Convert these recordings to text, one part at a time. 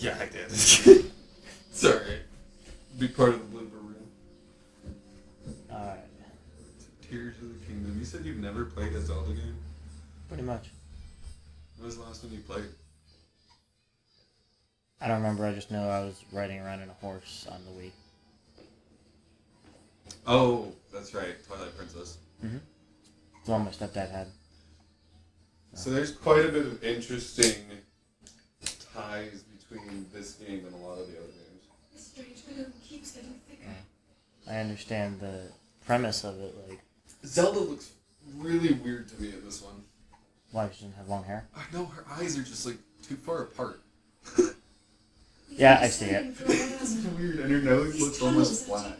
Yeah, I did. Sorry. Be part of the blooper reel. Alright. Tears of the Kingdom. You said you've never played a Zelda game? Pretty much. When was the last one you played? I don't remember, I just know I was riding around in a horse on the Wii. Oh, that's right. Twilight Princess. Mm-hmm. It's the one my stepdad had. So there's quite a bit of interesting ties between this game and a lot of the other games. This strange gloom keeps getting thicker. I understand the premise of it, like... Zelda looks really weird to me in this one. Why, she doesn't have long hair? I know, her eyes are just like too far apart. Yeah, I see it. It's weird, and her nose looks almost flat.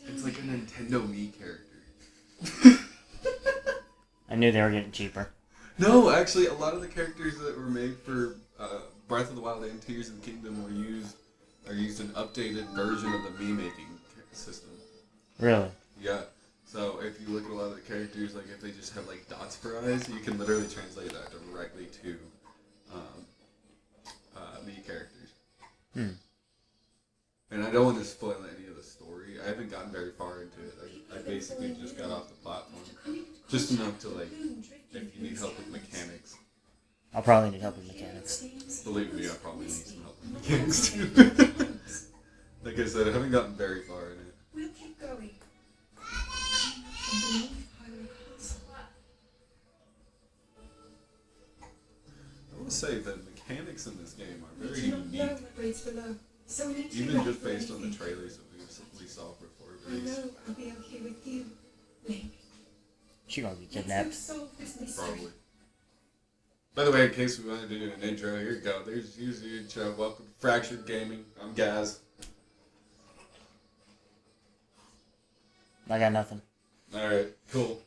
It's like a Nintendo Mii character. I knew they were getting cheaper. No, actually, a lot of the characters that were made for Breath of the Wild and Tears of the Kingdom are used an updated version of the Mii making system. Really? Yeah. So if you look at a lot of the characters, like if they just have like dots for eyes, you can literally translate that directly to Mii characters. And I don't want to spoil any of the story. I haven't gotten very far into it. I basically just got off the platform. Just enough to like, if you need help with mechanics. I'll probably need help with mechanics. Believe me, I probably need some help with mechanics too. Like I said, I haven't gotten very far in it. We'll keep going. Hyrule Castle. I will say the mechanics in this game are We very do not know unique. what waits below, so we need to Even ready just for based on the anything. trailers that we saw before I release. know I'll be okay with you, Link. She gonna be Let's go kidnapped. solve this mystery. Probably. By the way, in case we want to do an intro, here you go. There's your intro. Welcome to Fractured Gaming. I'm Gazz. I got nothing. Alright, cool.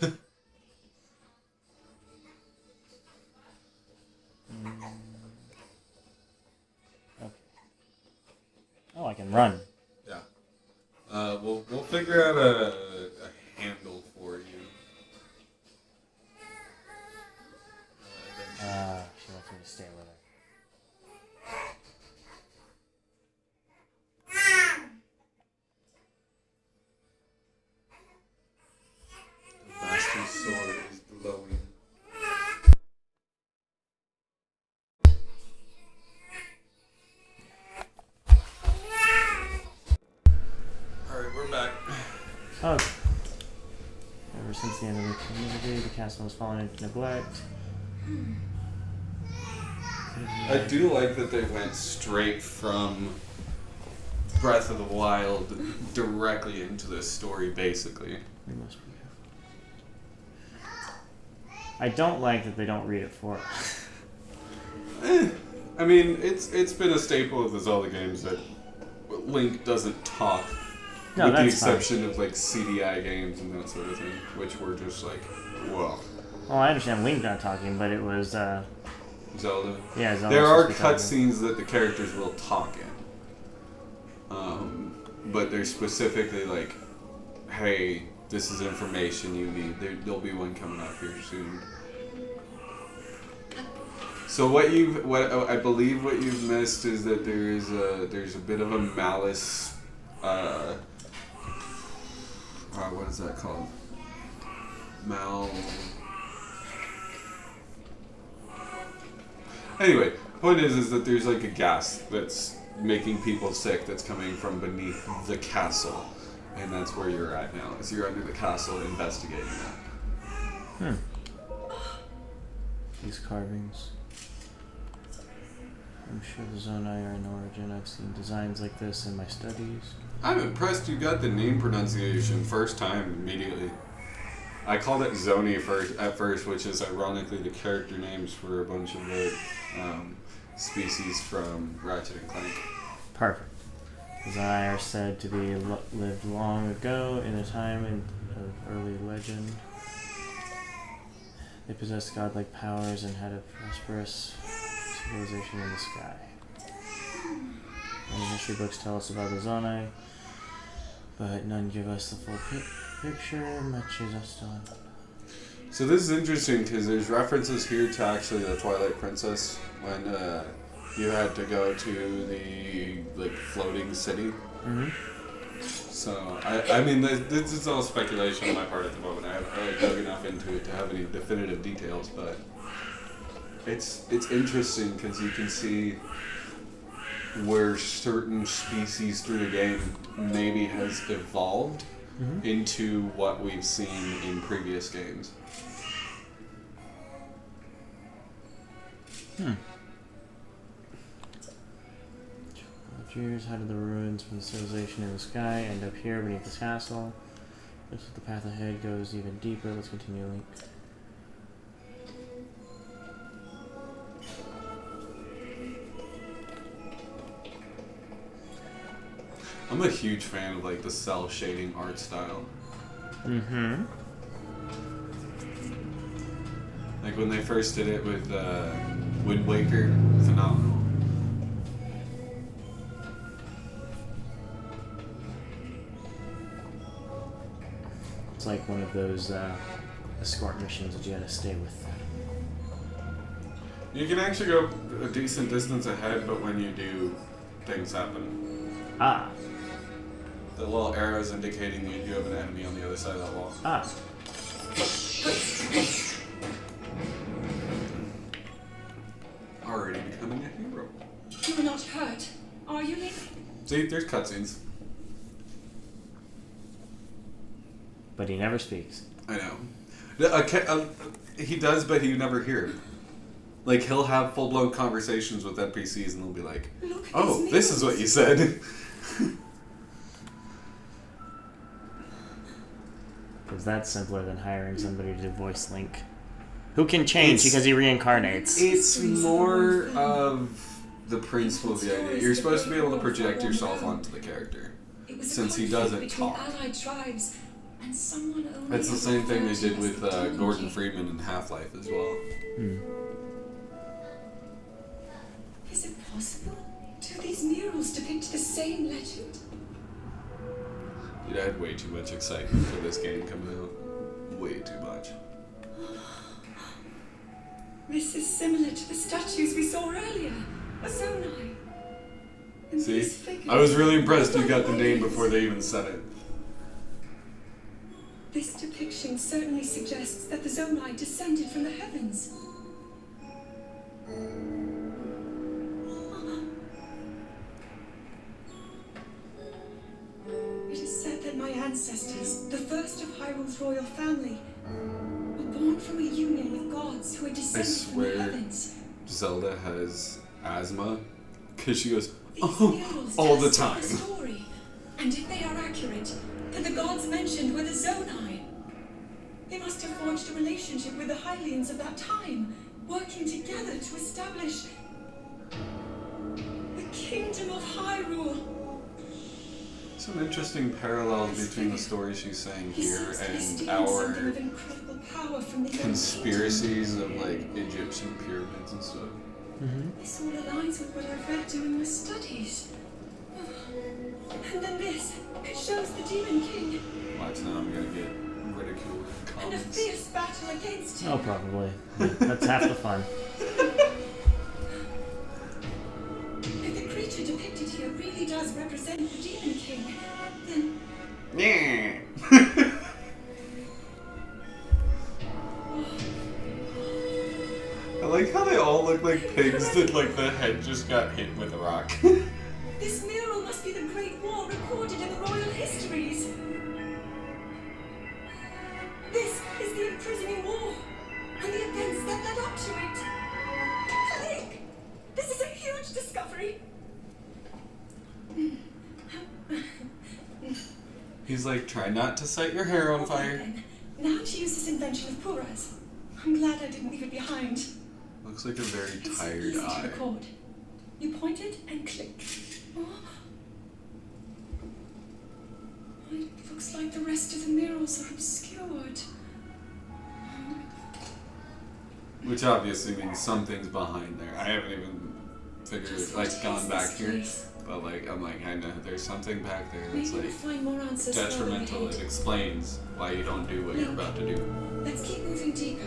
Okay. Oh, I can run. Yeah. We'll figure out a handle for you. She wants me to stay with her. The Master Sword is glowing. Alright, we're back. Oh. Ever since the end of the community, the castle has fallen into neglect. I do like that they went straight from Breath of the Wild directly into this story, basically. We must be careful. I don't like that they don't read it for us. I mean, it's been a staple of the Zelda games that Link doesn't talk. No, with the that's fine. exception of like CDI games and that sort of thing, which were just like, whoa. Well, I understand Link not talking, but it was, Zelda. yeah, Zelda. There was are supposed to be talking. cutscenes that the characters will talk in. But they're specifically like, hey, this is information you need. There'll be one coming up here soon. So what I believe what you've missed is that there's a bit of a malice. What is that called? Anyway, point is that there's like a gas that's making people sick that's coming from beneath the castle, and that's where you're at now. Is you're under the castle investigating that. These carvings. I'm sure the Zonai are in origin. I've seen designs like this in my studies. I'm impressed you got the name pronunciation first time immediately. I called it Zoni at first, which is ironically the character names for a bunch of the species from Ratchet and Clank. Perfect. The Zonai are said to be lived long ago in a time of early legend. They possessed godlike powers and had a prosperous civilization in the sky. Many history books tell us about the Zonai, but none give us the full picture. Much is still unknown. So this is interesting because there's references here to actually the Twilight Princess when you had to go to the like floating city. Mm-hmm. So I mean this is all speculation on my part at the moment. I haven't really dug enough into it to have any definitive details, but it's interesting because you can see where certain species through the game maybe has evolved into what we've seen in previous games. Years out of the ruins from the civilization in the sky, end up here beneath this castle. Looks like the path ahead goes even deeper. Let's continue, Link. I'm a huge fan of like the cell shading art style. Mm-hmm. Like when they first did it with Wind Waker, phenomenal. It's like one of those escort missions that you gotta stay with. You can actually go a decent distance ahead, but when you do, things happen. Ah. The little arrows indicating that you have an enemy on the other side of that wall. Ah. Already becoming a hero. You're not hurt, are you, Link? See, there's cutscenes. But he never speaks. I know. He does, but you never hear him. Like, he'll have full-blown conversations with NPCs and they'll be like, Look at oh, these this is what you said. Because that's simpler than hiring somebody to voice Link. Who can change because he reincarnates. It's more of the principle of the idea. You're supposed to be able to project yourself onto the character. Since he doesn't talk. Allied tribes and someone only That's the same thing they did with has the Gordon Demon Freeman in Half-Life as well. King. Is it possible? Do these murals depict the same legend? Dude, I had way too much excitement for this game coming out. Way too much. This is similar to the statues we saw earlier. A Zonai. And See? these figures I was really impressed you are got the name warriors. before they even said it. This depiction certainly suggests that the Zonai descended from the heavens. It is said that my ancestors, the first of Hyrule's royal family, were born from a union with gods who had descended from the swear. heavens. Zelda has asthma because she goes, These oh, murals all tell the us of time. story. And if they are accurate, then the gods mentioned were the Zonai. They must have forged a relationship with the Hylians of that time, working together to establish the kingdom of Hyrule. Some interesting parallels between the story she's saying He here seems to be and stealing our something of incredible power from the young conspiracies of like Egyptian pyramids and stuff. kingdom. This all aligns with what I've read during my studies. And then this, it shows the Demon King Watch now, I'm gonna get ridiculed in and a comments. fierce battle against him. Oh, probably. That's half the fun. If the creature depicted here really does represent the Demon King, then Yeah. I like how they all look like pigs that like the head just got hit with a rock. this mural must be the Great War recorded in the royal histories. This is the imprisoning war and the events that led up to it. Link, this is a huge discovery. He's like, try not to set your hair on fire. Then, now to use this invention of Pura's. I'm glad I didn't leave it behind. Looks like a very It's tired easy to eye. record. You point it and click. Oh. It looks like the rest of the murals are obscured. Which obviously means something's behind there. I haven't even figured Just like what gone is back this here. place? But like I'm like, I know there's something back there that's Maybe we'll like find more answers further detrimental. ahead. It explains why you don't do what you're about to do. Let's keep moving deeper.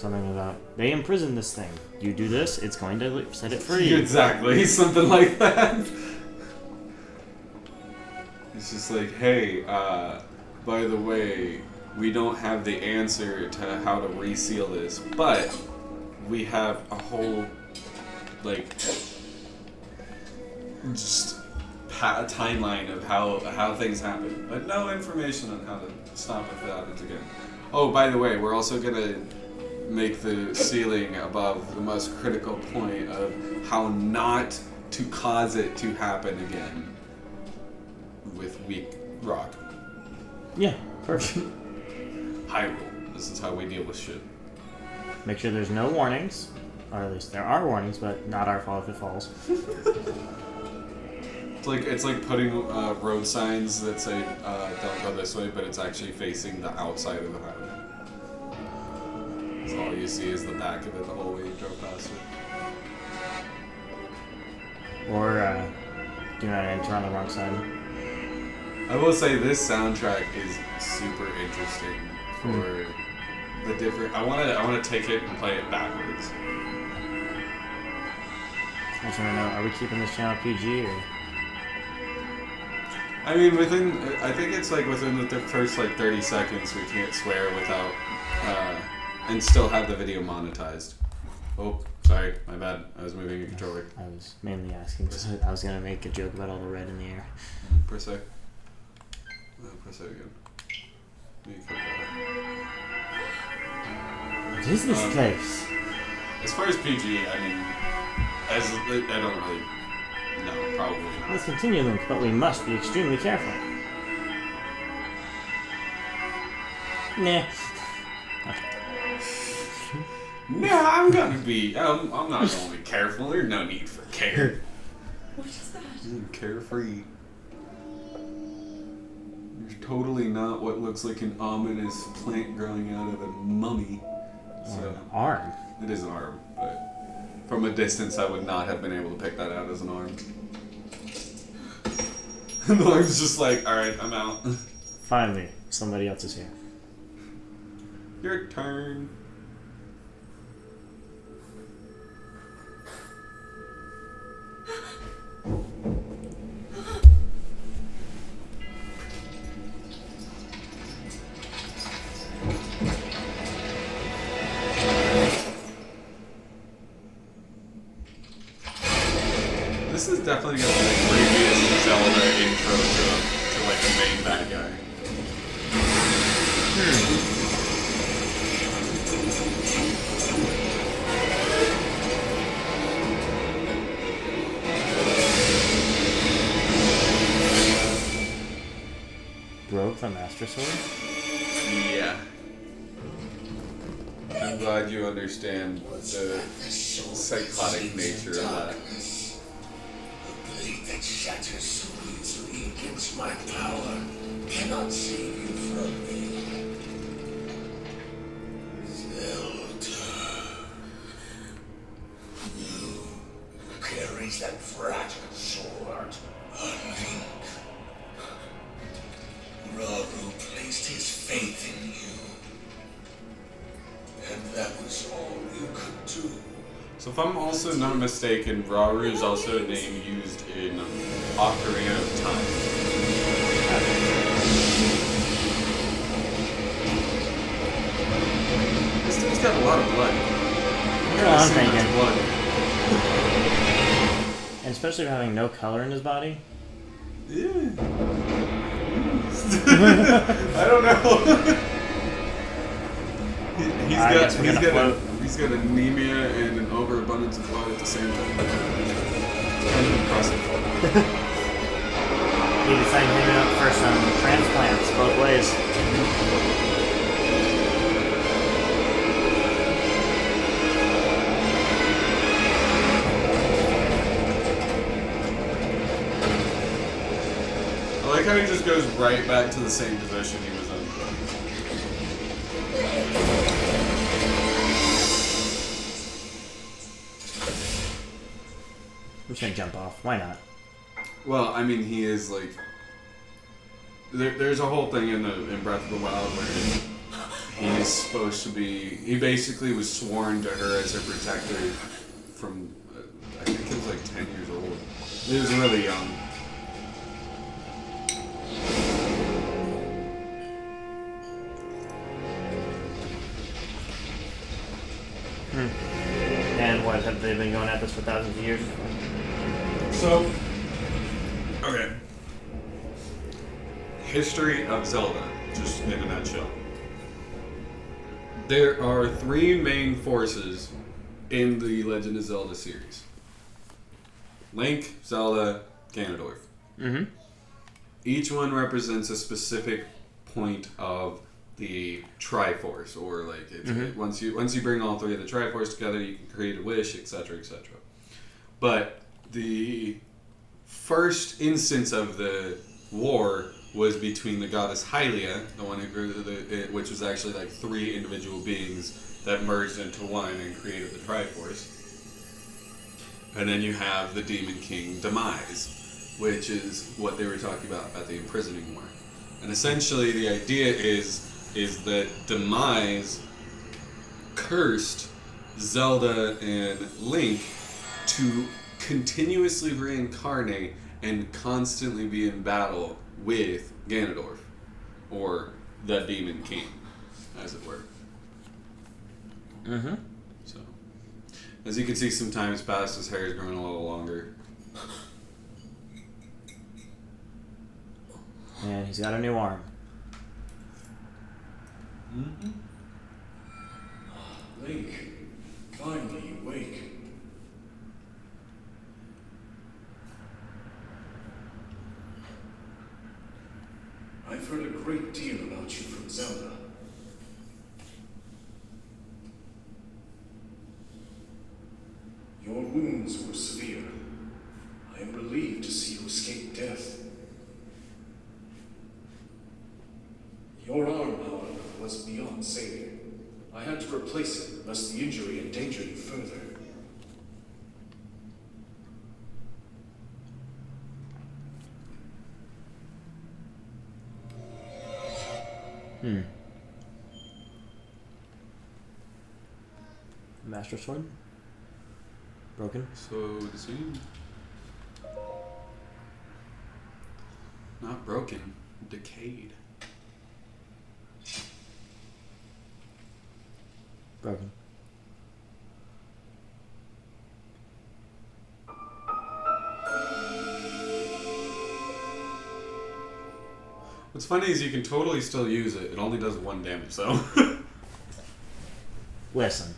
Something about they imprisoned this thing. You do this, it's going to set it free. Exactly, something like that. It's just like, hey, by the way, we don't have the answer to how to reseal this, but we have a whole, like, just timeline of how things happen, but no information on how to stop it if it happens again. Oh, by the way, we're also gonna make the ceiling above the most critical point of how not to cause it to happen again with weak rock. Yeah, perfect. Hyrule. This is how we deal with shit. Make sure there's no warnings, or at least there are warnings, but not our fault if it falls. It's like putting road signs that say don't go this way, but it's actually facing the outside of the highway. So all you see is the back of it the whole way you drove past it. Or do not enter on the wrong side. I will say this soundtrack is super interesting for the different. I want to take it and play it backwards. I just want to know, are we keeping this channel PG or? I mean, I think it's like within the first like 30 seconds we can't swear without, and still have the video monetized. Oh, sorry, my bad. I was moving a controller. I was mainly asking because I was gonna make a joke about all the red in the air. Press A. Press A again. You can cut that. What is this place? As far as PG, I mean, I don't really. No, probably not. Let's continue, Link, but we must be extremely careful. Nah. No, I'm gonna be. I'm not gonna be careful. There's no need for care. What is that? Carefree. You're totally not what looks like an ominous plant growing out of a mummy. Or an arm. It is an arm, but from a distance I would not have been able to pick that out as an arm. The arm's just like, alright, I'm out. Finally, somebody else is here. Your turn. This is definitely gonna be the creepiest Zelda intro to like the main bad guy. Broke the Master Sword? Yeah. I'm glad you understand the psychotic nature of that. The blade that shatters so easily against my power cannot save you from me. Zelda. You carries that fragile sword. A link. Raru placed his faith in you. And that was all you could do. So if I'm also not mistaken, Rauru is also a name used in Ocarina of Time. This dude's got a lot of blood. That's what I'm thinking. Blood. And especially for having no color in his body. Yeah. I don't know. He's got anemia and an overabundance of blood at the same time. Kind of impressive. He decided to hit it up for some transplants both ways. I like how he just goes right back to the same position he was in. I'm just gonna jump off. Why not? Well, I mean, he is like. There's a whole thing in Breath of the Wild where he's supposed to be. He basically was sworn to her as her protector from. I think he was like 10 years old. He was really young. And what, have they been going at this for thousands of years? So, okay. History of Zelda, just in a nutshell. There are three main forces in the Legend of Zelda series. Link, Zelda, Ganondorf. Mm-hmm. Each one represents a specific point of the Triforce, or like once you bring all three of the Triforce together, you can create a wish, etc., etc. But the first instance of the war was between the goddess Hylia, the one who grew which was actually like three individual beings that merged into one and created the Triforce. And then you have the Demon King Demise, which is what they were talking about at the imprisoning war. And essentially the idea is that Demise cursed Zelda and Link to continuously reincarnate and constantly be in battle with Ganondorf, or the Demon King, as it were. Mm-hmm. So, as you can see, sometimes past his hair is growing a little longer. And he's got a new arm. Mm-hmm. Link, finally you wake. I've heard a great deal about you from Zelda. Your wounds were severe. I am relieved to see you escape death. Your arm, however, was beyond saving. I had to replace it, lest the injury endanger you further. Master Sword? Broken? So, does he... Not broken, decayed. Broken. What's funny is you can totally still use it. It only does 1 damage, though. Listen.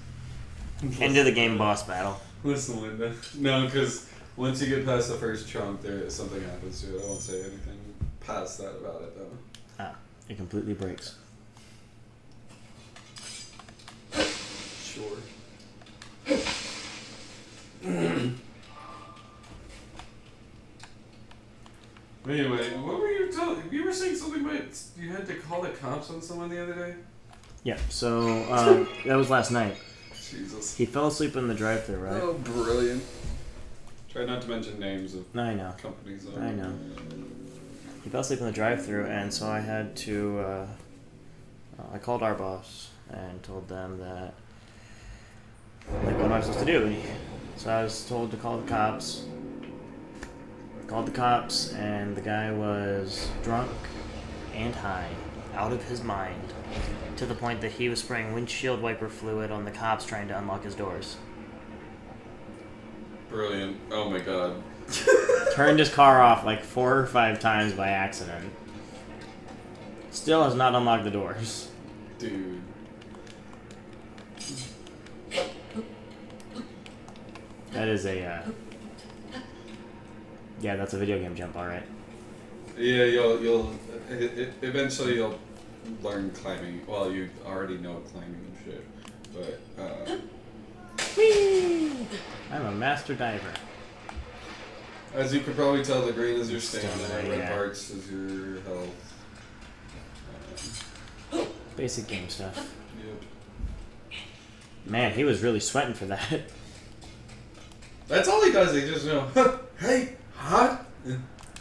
Into the game boss battle. Listen, Linda. No, because once you get past the first chunk, something happens to it. I won't say anything past that about it, though. Ah, it completely breaks. Sure. Anyway, what were you telling? You were saying something about you had to call the cops on someone the other day? Yeah, so that was last night. Jesus. He fell asleep in the drive-thru, right? Oh, brilliant. Try not to mention names of I know. companies. I know. He fell asleep in the drive-thru, and so I had to. I called our boss and told them that. Like, what am I supposed to do? So I was told to call the cops. Called the cops, and the guy was drunk and high, out of his mind, to the point that he was spraying windshield wiper fluid on the cops trying to unlock his doors. Brilliant. Oh my god. Turned his car off like 4 or 5 times by accident. Still has not unlocked the doors. Dude. That is a, yeah, that's a video game jump, alright. Yeah, you'll eventually you'll learn climbing. Well, you already know climbing and shit, but Whee! I'm a master diver. as you could probably tell, the green is your stamina, Stamina, red yeah. parts is your health. Basic game stuff. Yep. Man, he was really sweating for that. That's all he does. He just huh, hey, hot.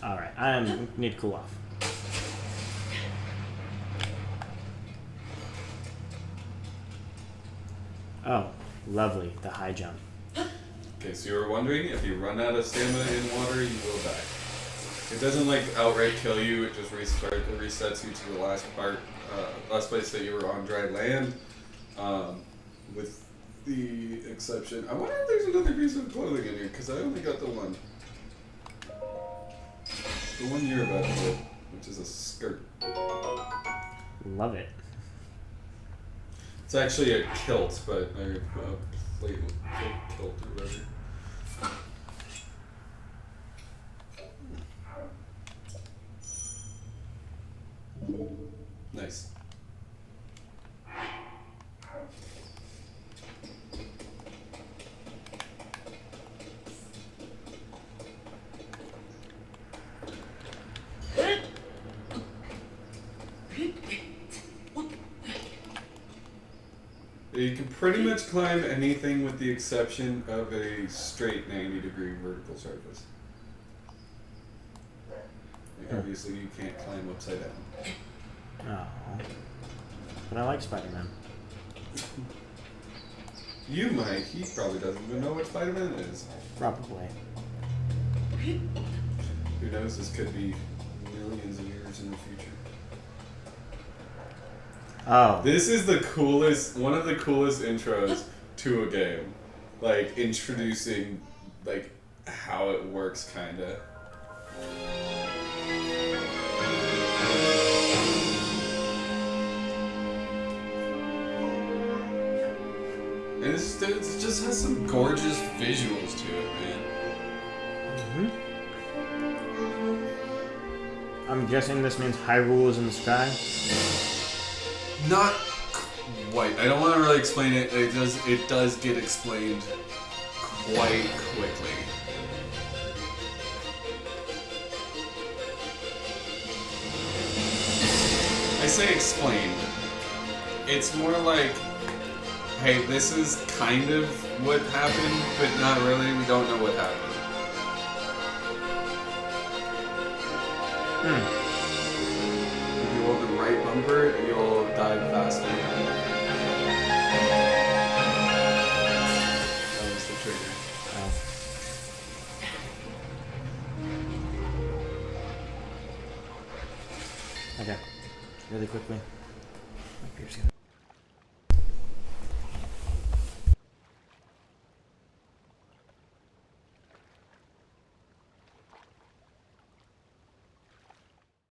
Alright, I need to cool off. Oh, lovely. The high jump. Okay, so you were wondering, if you run out of stamina in water, you will die. It doesn't like outright kill you, it just resets you to the last place that you were on dry land. With the exception, I wonder if there's another piece of clothing in here, because I only got the one. The one you're about to get, which is a skirt. Love it. It's actually a kilt, but a plate kilt or whatever. Nice. You can pretty much climb anything with the exception of a straight 90-degree vertical surface. Like obviously you can't climb upside down. Oh. But I like Spider-Man. You might. He probably doesn't even know what Spider-Man is. Probably. Who knows? This could be millions of years in the future. Oh. This is the coolest, one of the coolest intros to a game. Like, introducing, like, how it works, kinda. And it just has some gorgeous visuals to it, man. I'm guessing this means Hyrule is in the sky? Not quite. I don't want to really explain it. It does get explained quite quickly. I say explained. It's more like, hey, this is kind of what happened, but not really. We don't know what happened. If you hold the right bumper, you'll dive faster. That was the trigger. Okay. Really quickly. My beer's gonna